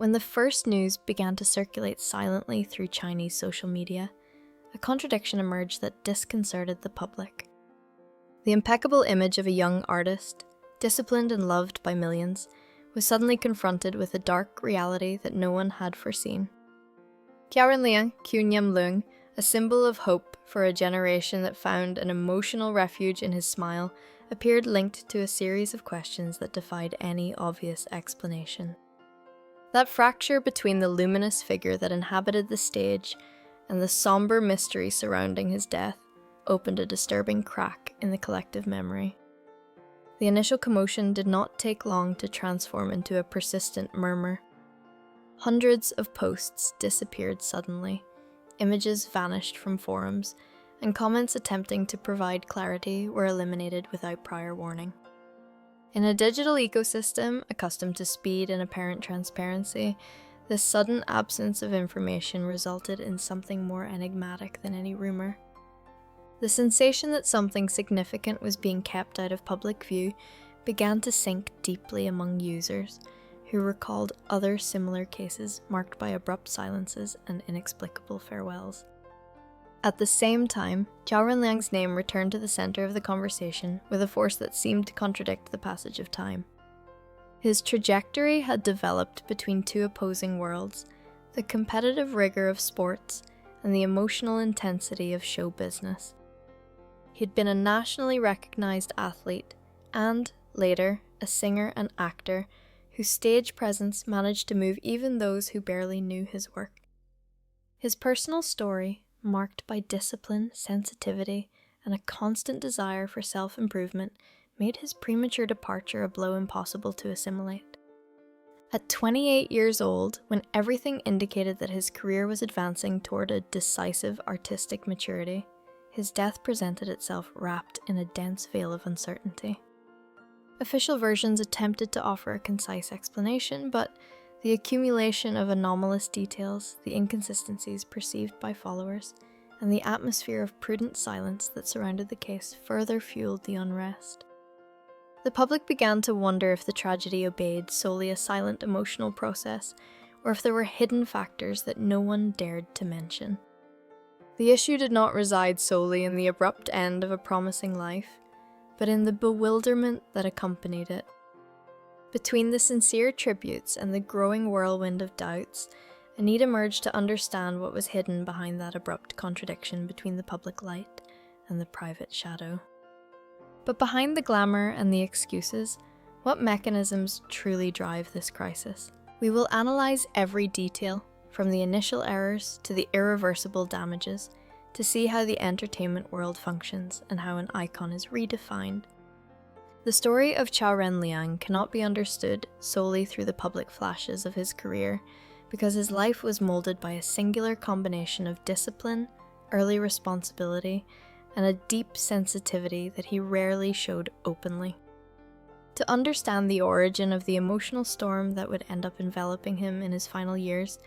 When the first news began to circulate silently through Chinese social media, a contradiction emerged that disconcerted the public. The impeccable image of a young artist, disciplined and loved by millions, was suddenly confronted with a dark reality that no one had foreseen. Qiao Renliang, a symbol of hope for a generation that found an emotional refuge in his smile, appeared linked to a series of questions that defied any obvious explanation. That fracture between the luminous figure that inhabited the stage and the somber mystery surrounding his death opened a disturbing crack in the collective memory. The initial commotion did not take long to transform into a persistent murmur. Hundreds of posts disappeared suddenly, images vanished from forums, and comments attempting to provide clarity were eliminated without prior warning. In a digital ecosystem accustomed to speed and apparent transparency, this sudden absence of information resulted in something more enigmatic than any rumor. The sensation that something significant was being kept out of public view began to sink deeply among users, who recalled other similar cases marked by abrupt silences and inexplicable farewells. At the same time, Qiao Renliang's name returned to the center of the conversation with a force that seemed to contradict the passage of time. His trajectory had developed between two opposing worlds, the competitive rigor of sports and the emotional intensity of show business. He'd been a nationally recognized athlete and, later, a singer and actor whose stage presence managed to move even those who barely knew his work. His personal story, marked by discipline, sensitivity, and a constant desire for self-improvement, made his premature departure a blow impossible to assimilate. At 28 years old, when everything indicated that his career was advancing toward a decisive artistic maturity, his death presented itself wrapped in a dense veil of uncertainty. Official versions attempted to offer a concise explanation, but the accumulation of anomalous details, the inconsistencies perceived by followers, and the atmosphere of prudent silence that surrounded the case further fueled the unrest. The public began to wonder if the tragedy obeyed solely a silent emotional process, or if there were hidden factors that no one dared to mention. The issue did not reside solely in the abrupt end of a promising life, but in the bewilderment that accompanied it. Between the sincere tributes and the growing whirlwind of doubts, a need emerged to understand what was hidden behind that abrupt contradiction between the public light and the private shadow. But behind the glamour and the excuses, what mechanisms truly drive this crisis? We will analyze every detail, from the initial errors to the irreversible damages, to see how the entertainment world functions and how an icon is redefined. The story of Qiao Renliang cannot be understood solely through the public flashes of his career, because his life was molded by a singular combination of discipline, early responsibility, and a deep sensitivity that he rarely showed openly. To understand the origin of the emotional storm that would end up enveloping him in his final years,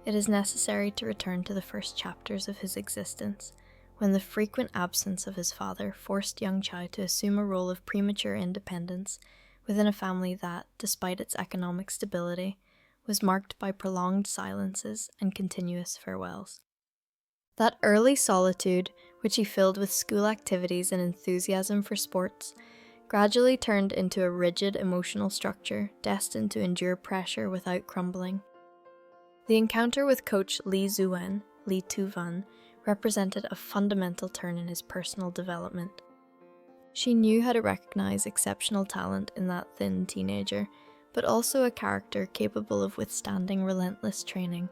it is necessary to return to the first chapters of his existence, when the frequent absence of his father forced young Qiao to assume a role of premature independence within a family that, despite its economic stability, was marked by prolonged silences and continuous farewells. That early solitude, which he filled with school activities and enthusiasm for sports, gradually turned into a rigid emotional structure destined to endure pressure without crumbling. The encounter with coach Li Tuvan, represented a fundamental turn in his personal development. She knew how to recognize exceptional talent in that thin teenager, but also a character capable of withstanding relentless training.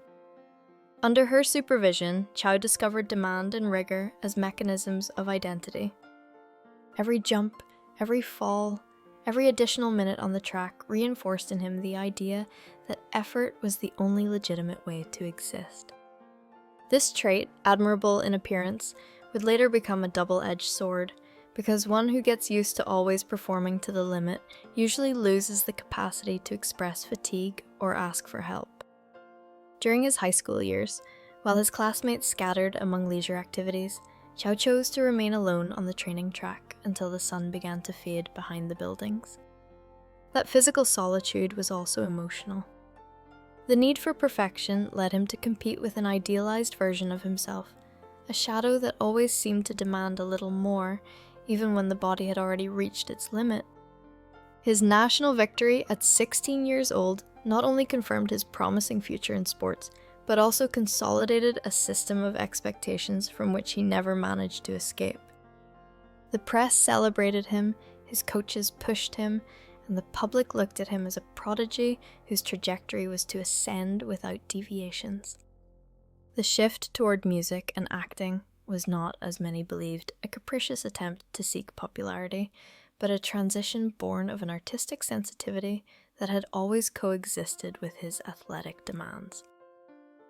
Under her supervision, Qiao discovered demand and rigor as mechanisms of identity. Every jump, every fall, every additional minute on the track reinforced in him the idea that effort was the only legitimate way to exist. This trait, admirable in appearance, would later become a double-edged sword, because one who gets used to always performing to the limit usually loses the capacity to express fatigue or ask for help. During his high school years, while his classmates scattered among leisure activities, Qiao chose to remain alone on the training track until the sun began to fade behind the buildings. That physical solitude was also emotional. The need for perfection led him to compete with an idealized version of himself, a shadow that always seemed to demand a little more, even when the body had already reached its limit. His national victory at 16 years old not only confirmed his promising future in sports, but also consolidated a system of expectations from which he never managed to escape. The press celebrated him, his coaches pushed him, and the public looked at him as a prodigy whose trajectory was to ascend without deviations. The shift toward music and acting was not, as many believed, a capricious attempt to seek popularity, but a transition born of an artistic sensitivity that had always coexisted with his athletic demands.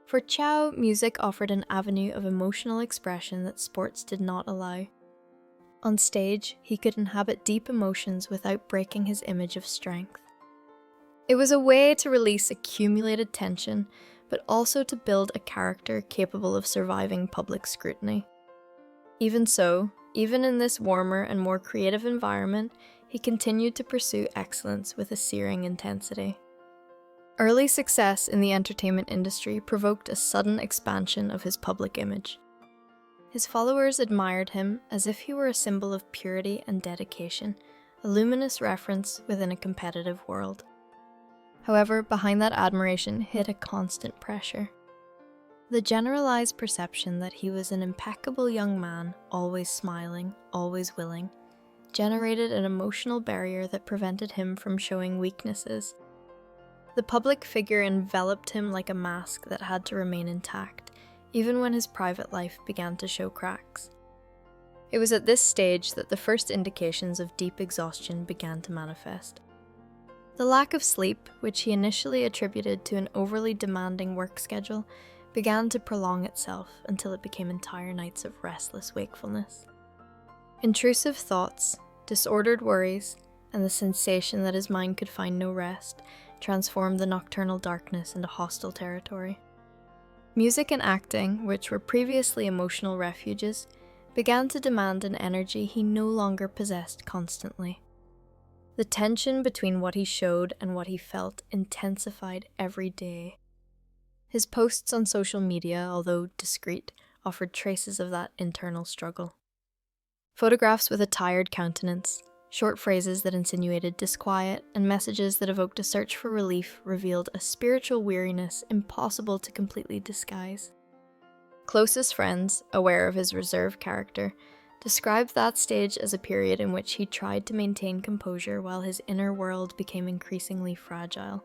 For Qiao, music offered an avenue of emotional expression that sports did not allow. On stage, he could inhabit deep emotions without breaking his image of strength. It was a way to release accumulated tension, but also to build a character capable of surviving public scrutiny. Even so, even in this warmer and more creative environment, he continued to pursue excellence with a searing intensity. Early success in the entertainment industry provoked a sudden expansion of his public image. His followers admired him as if he were a symbol of purity and dedication, a luminous reference within a competitive world. However, behind that admiration hid a constant pressure. The generalized perception that he was an impeccable young man, always smiling, always willing, generated an emotional barrier that prevented him from showing weaknesses. The public figure enveloped him like a mask that had to remain intact, even when his private life began to show cracks. It was at this stage that the first indications of deep exhaustion began to manifest. The lack of sleep, which he initially attributed to an overly demanding work schedule, began to prolong itself until it became entire nights of restless wakefulness. Intrusive thoughts, disordered worries, and the sensation that his mind could find no rest transformed the nocturnal darkness into hostile territory. Music and acting, which were previously emotional refuges, began to demand an energy he no longer possessed constantly. The tension between what he showed and what he felt intensified every day. His posts on social media, although discreet, offered traces of that internal struggle. Photographs with a tired countenance, short phrases that insinuated disquiet, and messages that evoked a search for relief revealed a spiritual weariness impossible to completely disguise. Closest friends, aware of his reserved character, described that stage as a period in which he tried to maintain composure while his inner world became increasingly fragile.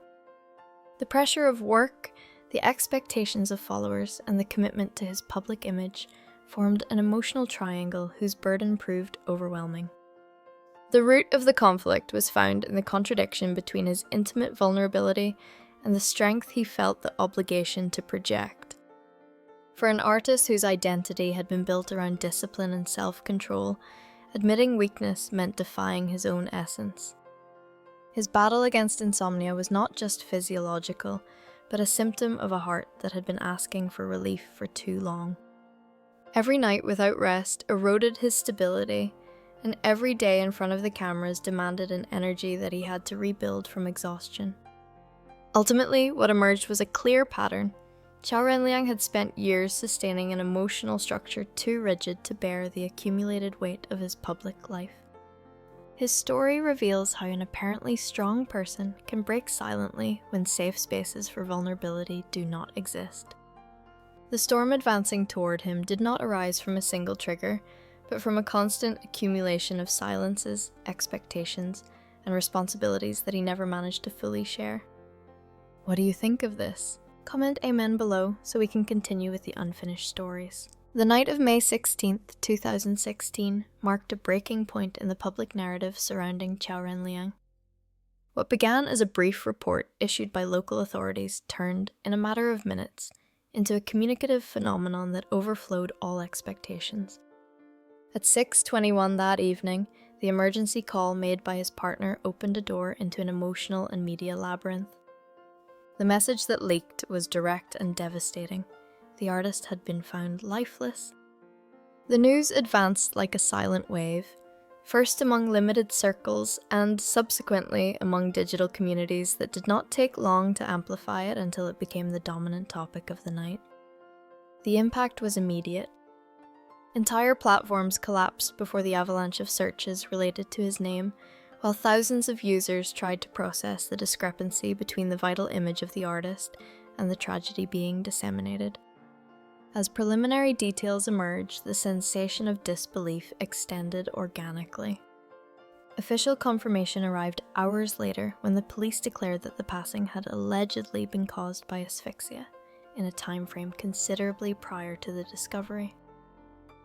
The pressure of work, the expectations of followers, and the commitment to his public image formed an emotional triangle whose burden proved overwhelming. The root of the conflict was found in the contradiction between his intimate vulnerability and the strength he felt the obligation to project. For an artist whose identity had been built around discipline and self-control, admitting weakness meant defying his own essence. His battle against insomnia was not just physiological, but a symptom of a heart that had been asking for relief for too long. Every night without rest eroded his stability, and every day in front of the cameras demanded an energy that he had to rebuild from exhaustion. Ultimately, what emerged was a clear pattern. Qiao Renliang had spent years sustaining an emotional structure too rigid to bear the accumulated weight of his public life. His story reveals how an apparently strong person can break silently when safe spaces for vulnerability do not exist. The storm advancing toward him did not arise from a single trigger, but from a constant accumulation of silences, expectations, and responsibilities that he never managed to fully share. What do you think of this? Comment amen below so we can continue with the unfinished stories. The night of May 16th, 2016 marked a breaking point in the public narrative surrounding Qiao Renliang. What began as a brief report issued by local authorities turned, in a matter of minutes, into a communicative phenomenon that overflowed all expectations. At 6:21 that evening, the emergency call made by his partner opened a door into an emotional and media labyrinth. The message that leaked was direct and devastating. The artist had been found lifeless. The news advanced like a silent wave. first among limited circles and subsequently among digital communities that did not take long to amplify it until it became the dominant topic of the night. The impact was immediate. Entire platforms collapsed before the avalanche of searches related to his name, while thousands of users tried to process the discrepancy between the vital image of the artist and the tragedy being disseminated. As preliminary details emerged, the sensation of disbelief extended organically. Official confirmation arrived hours later when the police declared that the passing had allegedly been caused by asphyxia, in a time frame considerably prior to the discovery.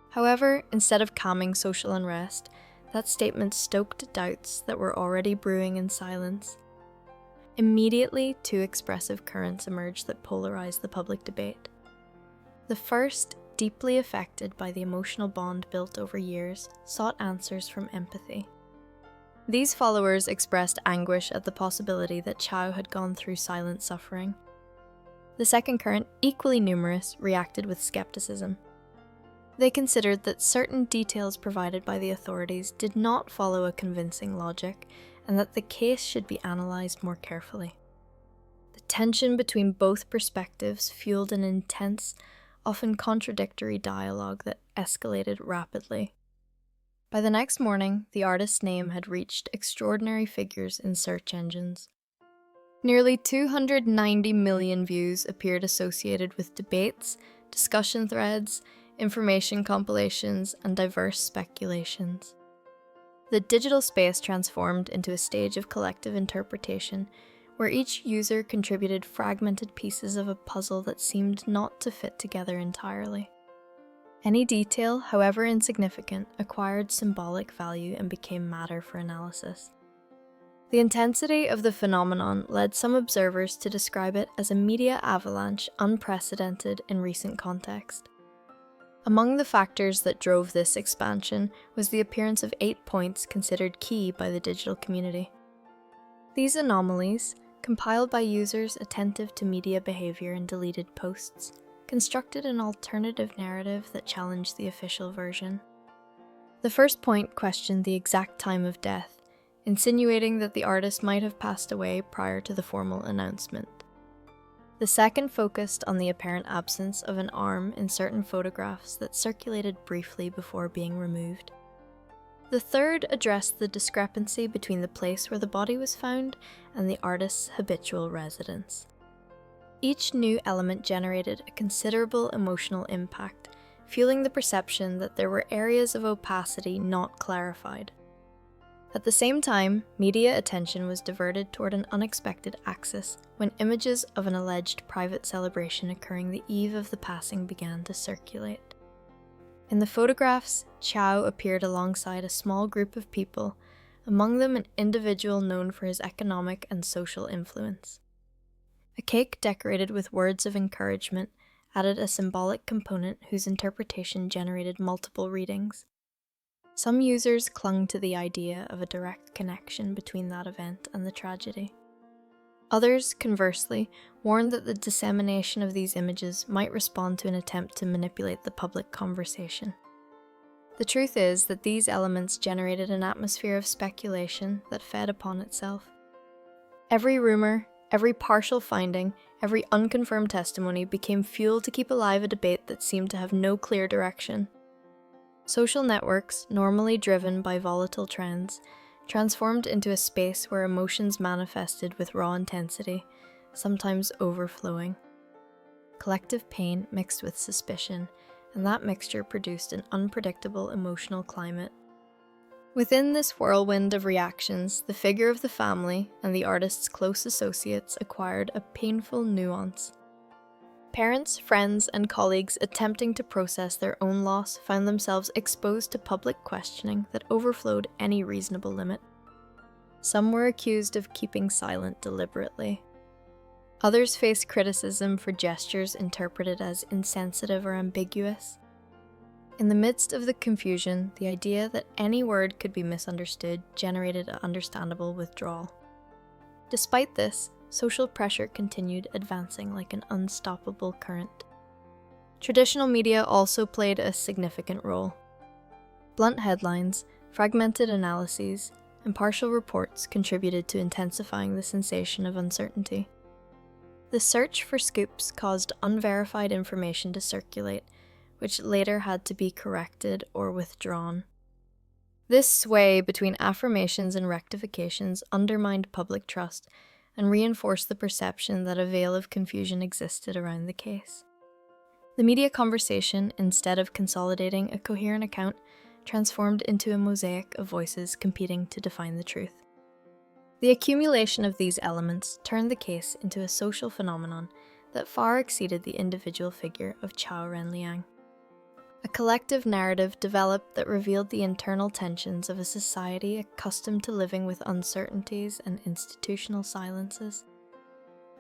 However, instead of calming social unrest, that statement stoked doubts that were already brewing in silence. Immediately, two expressive currents emerged that polarized the public debate. The first, deeply affected by the emotional bond built over years, sought answers from empathy. These followers expressed anguish at the possibility that Qiao had gone through silent suffering. The second current, equally numerous, reacted with skepticism. They considered that certain details provided by the authorities did not follow a convincing logic, and that the case should be analysed more carefully. The tension between both perspectives fueled an intense, often contradictory dialogue that escalated rapidly. By the next morning, the artist's name had reached extraordinary figures in search engines. Nearly 290 million views appeared associated with debates, discussion threads, information compilations, and diverse speculations. The digital space transformed into a stage of collective interpretation, where each user contributed fragmented pieces of a puzzle that seemed not to fit together entirely. Any detail, however insignificant, acquired symbolic value and became matter for analysis. The intensity of the phenomenon led some observers to describe it as a media avalanche unprecedented in recent context. Among the factors that drove this expansion was the appearance of 8 points considered key by the digital community. These anomalies, compiled by users attentive to media behavior and deleted posts, constructed an alternative narrative that challenged the official version. The first point questioned the exact time of death, insinuating that the artist might have passed away prior to the formal announcement. The second focused on the apparent absence of an arm in certain photographs that circulated briefly before being removed. The third addressed the discrepancy between the place where the body was found and the artist's habitual residence. Each new element generated a considerable emotional impact, fueling the perception that there were areas of opacity not clarified. At the same time, media attention was diverted toward an unexpected axis when images of an alleged private celebration occurring the eve of the passing began to circulate. In the photographs, Qiao appeared alongside a small group of people, among them an individual known for his economic and social influence. A cake decorated with words of encouragement added a symbolic component whose interpretation generated multiple readings. Some users clung to the idea of a direct connection between that event and the tragedy. Others, conversely, warned that the dissemination of these images might respond to an attempt to manipulate the public conversation. The truth is that these elements generated an atmosphere of speculation that fed upon itself. Every rumor, every partial finding, every unconfirmed testimony became fuel to keep alive a debate that seemed to have no clear direction. Social networks, normally driven by volatile trends, transformed into a space where emotions manifested with raw intensity, sometimes overflowing. Collective pain mixed with suspicion, and that mixture produced an unpredictable emotional climate. Within this whirlwind of reactions, the figure of the family and the artist's close associates acquired a painful nuance. Parents, friends, and colleagues attempting to process their own loss found themselves exposed to public questioning that overflowed any reasonable limit. Some were accused of keeping silent deliberately. Others faced criticism for gestures interpreted as insensitive or ambiguous. In the midst of the confusion, the idea that any word could be misunderstood generated an understandable withdrawal. Despite this, social pressure continued advancing like an unstoppable current. Traditional media also played a significant role. Blunt headlines, fragmented analyses, and partial reports contributed to intensifying the sensation of uncertainty. The search for scoops caused unverified information to circulate, which later had to be corrected or withdrawn. This sway between affirmations and rectifications undermined public trust and reinforced the perception that a veil of confusion existed around the case. The media conversation, instead of consolidating a coherent account, transformed into a mosaic of voices competing to define the truth. The accumulation of these elements turned the case into a social phenomenon that far exceeded the individual figure of Qiao Renliang. A collective narrative developed that revealed the internal tensions of a society accustomed to living with uncertainties and institutional silences.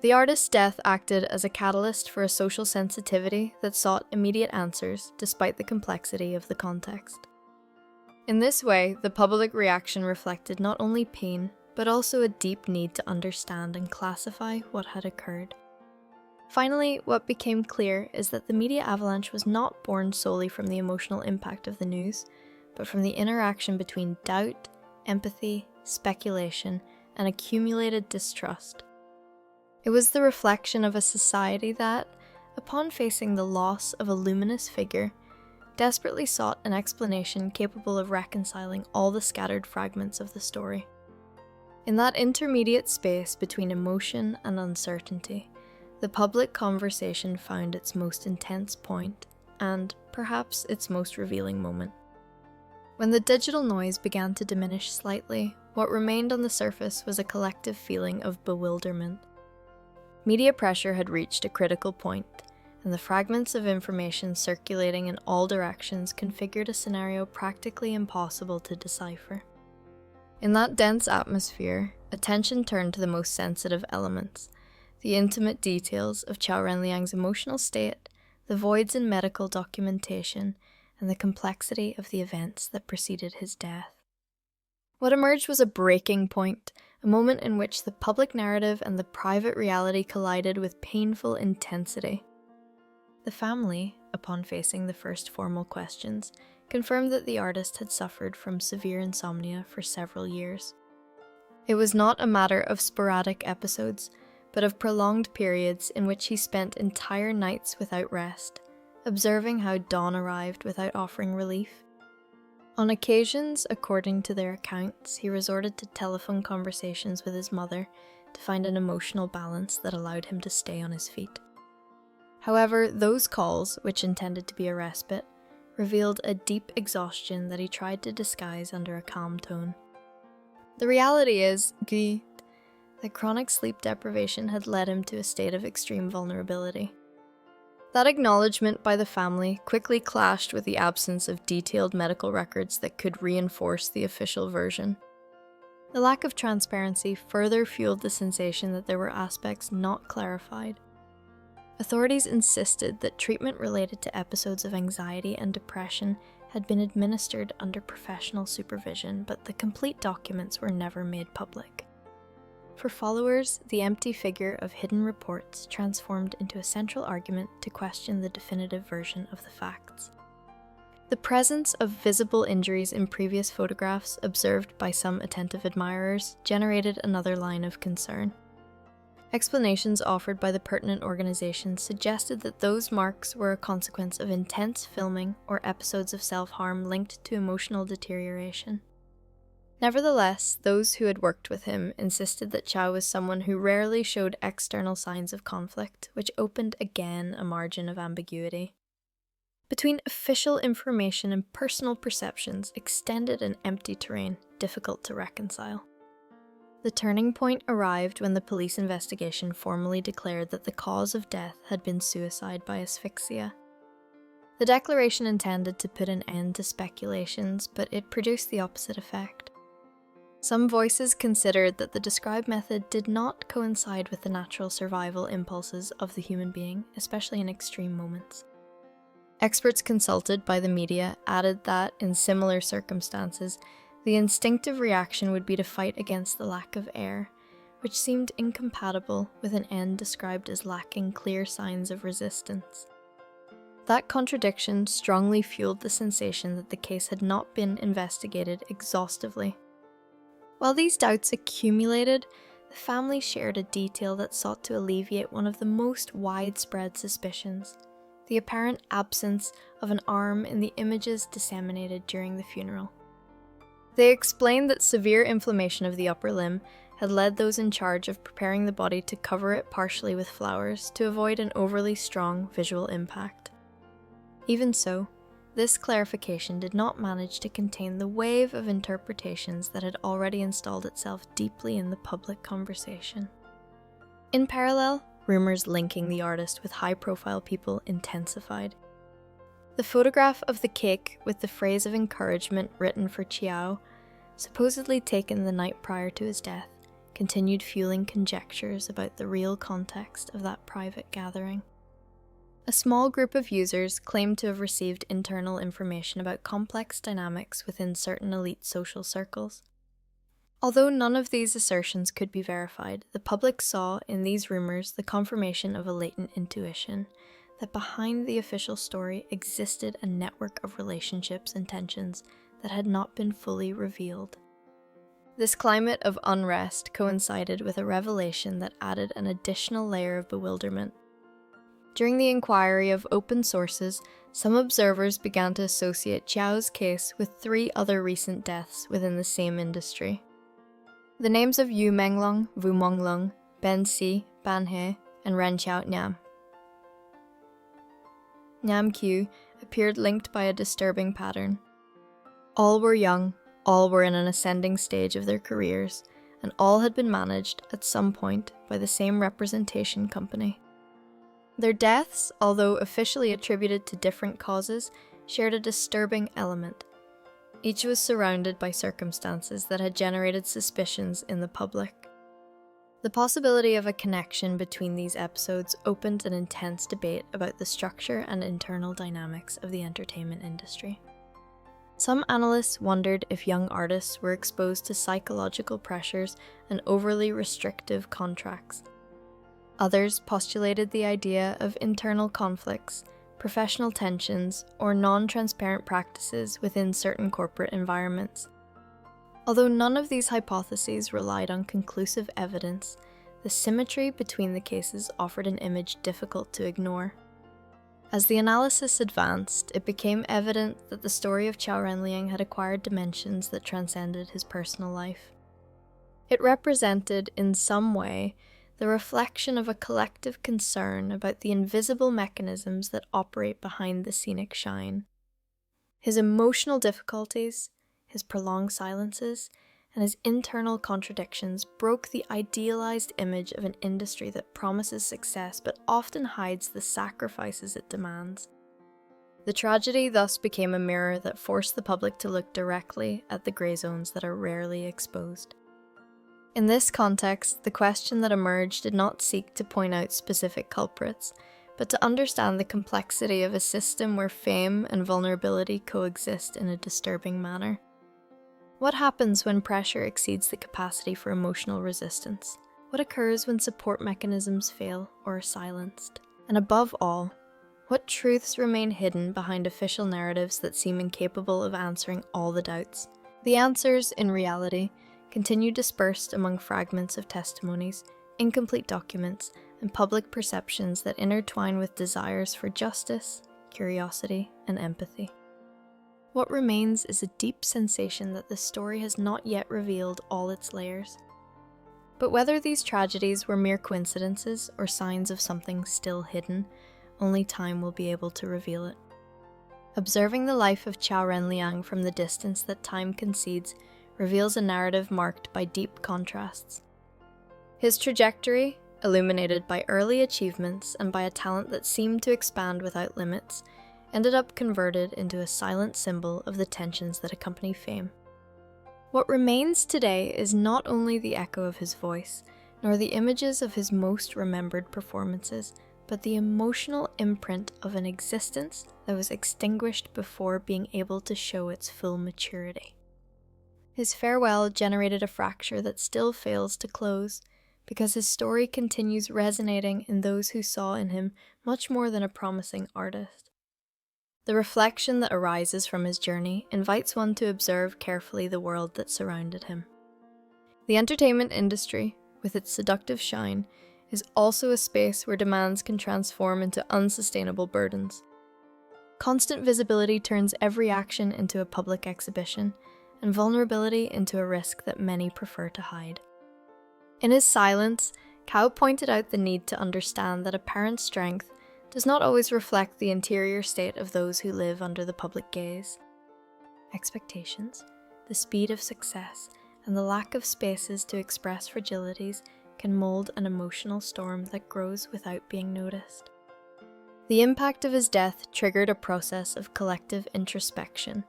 The artist's death acted as a catalyst for a social sensitivity that sought immediate answers despite the complexity of the context. In this way, the public reaction reflected not only pain, but also a deep need to understand and classify what had occurred. Finally, what became clear is that the media avalanche was not born solely from the emotional impact of the news, but from the interaction between doubt, empathy, speculation, and accumulated distrust. It was the reflection of a society that, upon facing the loss of a luminous figure, desperately sought an explanation capable of reconciling all the scattered fragments of the story. In that intermediate space between emotion and uncertainty, the public conversation found its most intense point, and perhaps its most revealing moment. When the digital noise began to diminish slightly, what remained on the surface was a collective feeling of bewilderment. Media pressure had reached a critical point, and the fragments of information circulating in all directions configured a scenario practically impossible to decipher. In that dense atmosphere, attention turned to the most sensitive elements, the intimate details of Qiao Renliang's emotional state, the voids in medical documentation, and the complexity of the events that preceded his death. What emerged was a breaking point, a moment in which the public narrative and the private reality collided with painful intensity. The family, upon facing the first formal questions, confirmed that the artist had suffered from severe insomnia for several years. It was not a matter of sporadic episodes, but of prolonged periods in which he spent entire nights without rest, observing how dawn arrived without offering relief. On occasions, according to their accounts, he resorted to telephone conversations with his mother to find an emotional balance that allowed him to stay on his feet. However, those calls, which intended to be a respite, revealed a deep exhaustion that he tried to disguise under a calm tone. The reality is, that chronic sleep deprivation had led him to a state of extreme vulnerability. That acknowledgement by the family quickly clashed with the absence of detailed medical records that could reinforce the official version. The lack of transparency further fueled the sensation that there were aspects not clarified. Authorities insisted that treatment related to episodes of anxiety and depression had been administered under professional supervision, but the complete documents were never made public. For followers, the empty figure of hidden reports transformed into a central argument to question the definitive version of the facts. The presence of visible injuries in previous photographs observed by some attentive admirers generated another line of concern. Explanations offered by the pertinent organizations suggested that those marks were a consequence of intense filming or episodes of self-harm linked to emotional deterioration. Nevertheless, those who had worked with him insisted that Qiao was someone who rarely showed external signs of conflict, which opened again a margin of ambiguity. Between official information and personal perceptions extended an empty terrain difficult to reconcile. The turning point arrived when the police investigation formally declared that the cause of death had been suicide by asphyxia. The declaration intended to put an end to speculations, but it produced the opposite effect. Some voices considered that the described method did not coincide with the natural survival impulses of the human being, especially in extreme moments. Experts consulted by the media added that, in similar circumstances, the instinctive reaction would be to fight against the lack of air, which seemed incompatible with an end described as lacking clear signs of resistance. That contradiction strongly fueled the sensation that the case had not been investigated exhaustively. While these doubts accumulated, the family shared a detail that sought to alleviate one of the most widespread suspicions: the apparent absence of an arm in the images disseminated during the funeral. They explained that severe inflammation of the upper limb had led those in charge of preparing the body to cover it partially with flowers to avoid an overly strong visual impact. Even so, this clarification did not manage to contain the wave of interpretations that had already installed itself deeply in the public conversation. In parallel, rumors linking the artist with high-profile people intensified. The photograph of the cake with the phrase of encouragement written for Qiao, supposedly taken the night prior to his death, continued fueling conjectures about the real context of that private gathering. A small group of users claimed to have received internal information about complex dynamics within certain elite social circles. Although none of these assertions could be verified, the public saw in these rumors the confirmation of a latent intuition that behind the official story existed a network of relationships and tensions that had not been fully revealed. This climate of unrest coincided with a revelation that added an additional layer of bewilderment. During the inquiry of open sources, some observers began to associate Qiao's case with 3 other recent deaths within the same industry. The names of Yu Menglong, Wu Monglong, Ben Si, Ban He, and Ren Xiaoniam Q appeared linked by a disturbing pattern. All were young, all were in an ascending stage of their careers, and all had been managed at some point by the same representation company. Their deaths, although officially attributed to different causes, shared a disturbing element. Each was surrounded by circumstances that had generated suspicions in the public. The possibility of a connection between these episodes opened an intense debate about the structure and internal dynamics of the entertainment industry. Some analysts wondered if young artists were exposed to psychological pressures and overly restrictive contracts. Others postulated the idea of internal conflicts, professional tensions, or non-transparent practices within certain corporate environments. Although none of these hypotheses relied on conclusive evidence, the symmetry between the cases offered an image difficult to ignore. As the analysis advanced, it became evident that the story of Qiao Renliang had acquired dimensions that transcended his personal life. It represented, in some way, the reflection of a collective concern about the invisible mechanisms that operate behind the scenic shine. His emotional difficulties, his prolonged silences, and his internal contradictions broke the idealized image of an industry that promises success but often hides the sacrifices it demands. The tragedy thus became a mirror that forced the public to look directly at the grey zones that are rarely exposed. In this context, the question that emerged did not seek to point out specific culprits, but to understand the complexity of a system where fame and vulnerability coexist in a disturbing manner. What happens when pressure exceeds the capacity for emotional resistance? What occurs when support mechanisms fail or are silenced? And above all, what truths remain hidden behind official narratives that seem incapable of answering all the doubts? The answers, in reality, continue dispersed among fragments of testimonies, incomplete documents, and public perceptions that intertwine with desires for justice, curiosity, and empathy. What remains is a deep sensation that the story has not yet revealed all its layers. But whether these tragedies were mere coincidences or signs of something still hidden, only time will be able to reveal it. Observing the life of Qiao Renliang from the distance that time concedes reveals a narrative marked by deep contrasts. His trajectory, illuminated by early achievements and by a talent that seemed to expand without limits, ended up converted into a silent symbol of the tensions that accompany fame. What remains today is not only the echo of his voice, nor the images of his most remembered performances, but the emotional imprint of an existence that was extinguished before being able to show its full maturity. His farewell generated a fracture that still fails to close, because his story continues resonating in those who saw in him much more than a promising artist. The reflection that arises from his journey invites one to observe carefully the world that surrounded him. The entertainment industry, with its seductive shine, is also a space where demands can transform into unsustainable burdens. Constant visibility turns every action into a public exhibition, and vulnerability into a risk that many prefer to hide. In his silence, Qiao pointed out the need to understand that apparent strength does not always reflect the interior state of those who live under the public gaze. Expectations, the speed of success, and the lack of spaces to express fragilities can mold an emotional storm that grows without being noticed. The impact of his death triggered a process of collective introspection.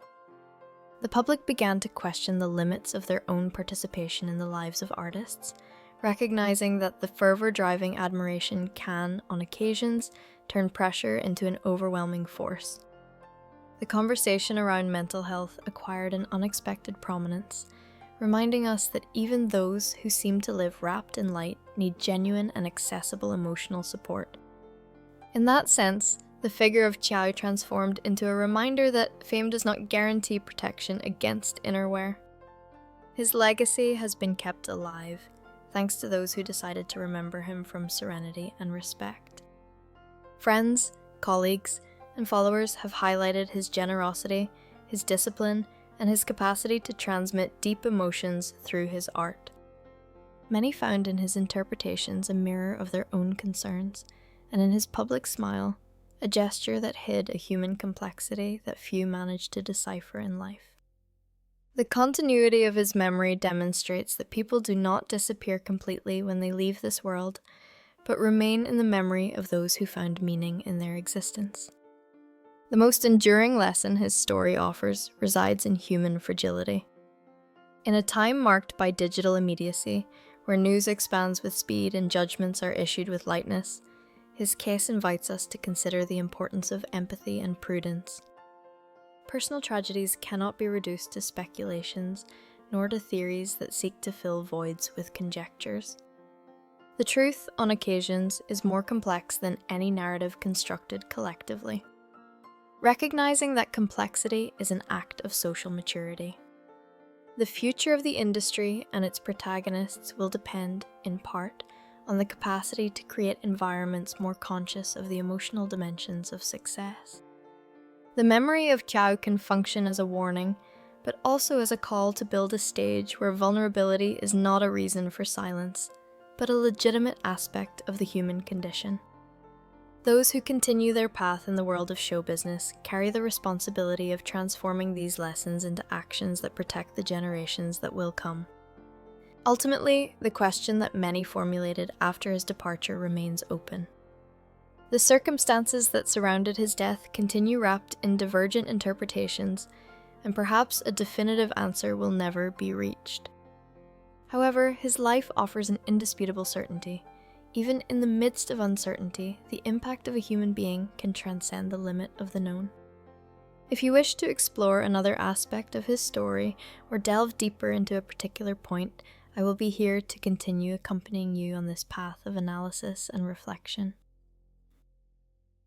The public began to question the limits of their own participation in the lives of artists, recognizing that the fervor driving admiration can, on occasions, turn pressure into an overwhelming force. The conversation around mental health acquired an unexpected prominence, reminding us that even those who seem to live wrapped in light need genuine and accessible emotional support. In that sense, the figure of Qiao transformed into a reminder that fame does not guarantee protection against inner wear. His legacy has been kept alive, thanks to those who decided to remember him from serenity and respect. Friends, colleagues, and followers have highlighted his generosity, his discipline, and his capacity to transmit deep emotions through his art. Many found in his interpretations a mirror of their own concerns, and in his public smile, a gesture that hid a human complexity that few managed to decipher in life. The continuity of his memory demonstrates that people do not disappear completely when they leave this world, but remain in the memory of those who found meaning in their existence. The most enduring lesson his story offers resides in human fragility. In a time marked by digital immediacy, where news expands with speed and judgments are issued with lightness, his case invites us to consider the importance of empathy and prudence. Personal tragedies cannot be reduced to speculations, nor to theories that seek to fill voids with conjectures. The truth, on occasions, is more complex than any narrative constructed collectively. Recognizing that complexity is an act of social maturity. The future of the industry and its protagonists will depend, in part, on the capacity to create environments more conscious of the emotional dimensions of success. The memory of Qiao can function as a warning, but also as a call to build a stage where vulnerability is not a reason for silence, but a legitimate aspect of the human condition. Those who continue their path in the world of show business carry the responsibility of transforming these lessons into actions that protect the generations that will come. Ultimately, the question that many formulated after his departure remains open. The circumstances that surrounded his death continue wrapped in divergent interpretations, and perhaps a definitive answer will never be reached. However, his life offers an indisputable certainty. Even in the midst of uncertainty, the impact of a human being can transcend the limit of the known. If you wish to explore another aspect of his story or delve deeper into a particular point, I will be here to continue accompanying you on this path of analysis and reflection.